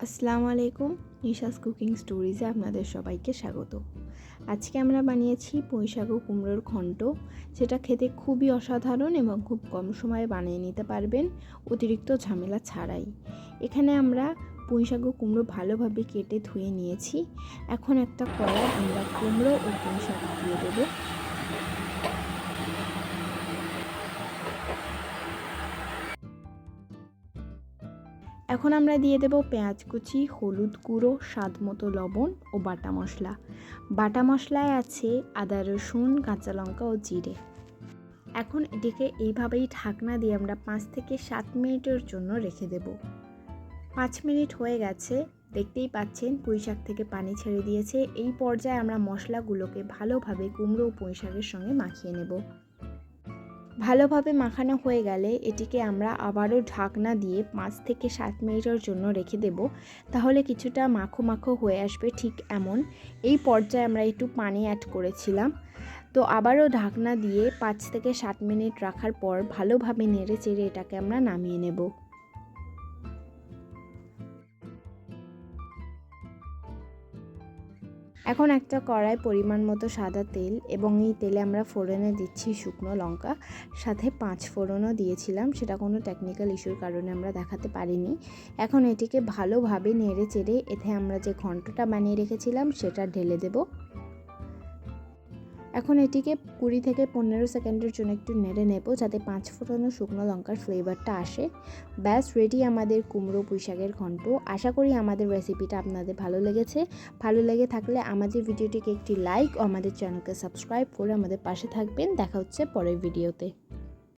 আসসালামু আলাইকুম, নিশাস কুকিং স্টোরিজে আপনাদের সবাইকে স্বাগত। আজকে আমরা বানিয়েছি পুঁইশাক ও কুমড়োর ঘন্ট, যেটা খেতে খুবই অসাধারণ এবং খুব কম সময়ে বানিয়ে নিতে পারবেন অতিরিক্ত ঝামেলা ছাড়াই। এখানে আমরা পুঁইশাক ও কুমড়ো ভালোভাবে কেটে ধুয়ে নিয়েছি। এখন একটা কড়াই আমরা কুমড়ো ও পুঁইশাক দিয়ে দেবো। এখন আমরা দিয়ে দেব পেঁয়াজ কুচি, হলুদ গুঁড়ো, স্বাদ মতো লবণ ও বাটা মশলা। বাটা মশলায় আছে আদা, রসুন, কাঁচা লঙ্কা ও জিরে। এখন এটিকে এইভাবেই ঢাকনা দিয়ে আমরা 5 থেকে 7 মিনিটের জন্য রেখে দেব। 5 মিনিট হয়ে গেছে, দেখতেই পাচ্ছেন পুঁইশাক থেকে পানি ছেড়ে দিয়েছে। এই পর্যায়ে আমরা মশলাগুলোকে ভালোভাবে কুমড়ো ও পুঁইশাকের সঙ্গে মাখিয়ে নেব। ভালোভাবে মাখানো হয়ে গেলে এটিকে আমরা আবারও ঢাকনা দিয়ে 5 থেকে 7 মিনিটের জন্য রেখে দেব। তাহলে কিছুটা মাখো মাখো হয়ে আসবে, ঠিক এমন। এই পর্যায়ে আমরা একটু পানি অ্যাড করেছিলাম। তো আবারও ঢাকনা দিয়ে 5 থেকে 7 মিনিট রাখার পর ভালোভাবে নেড়ে চেড়ে এটাকে আমরা নামিয়ে নেব। এখন একটা কড়াই পরিমাণ মতো সাদা তেল, এবং এই তেলে আমরা ফোড়নে দিচ্ছি শুকনো লঙ্কা, সাথে 5 ফোড়নও দিয়েছিলাম। সেটা কোনো টেকনিক্যাল ইস্যুর কারণে আমরা দেখাতে পারিনি। এখন এটিকে ভালোভাবে নেড়ে চেড়ে এতে আমরা যে ঘন্টটা বানিয়ে রেখেছিলাম সেটা ঢেলে দেব। এখন এটিকে 20 থেকে 15 সেকেন্ডের জন্য একটু নেড়ে নেব, যাতে 5 ফোড়ন শুকনো লঙ্কার ফ্লেভারটা আসে। ব্যাস রেডি আমাদের কুমড়ো পুঁইশাকের ঘন্ট। আশা করি আমাদের রেসিপিটা আপনাদের ভালো লেগেছে। ভালো লেগে থাকলে আমাদের ভিডিওটিকে একটি লাইক ও আমাদের চ্যানেলকে সাবস্ক্রাইব করে আমাদের পাশে থাকবেন। দেখা হচ্ছে পরের ভিডিওতে।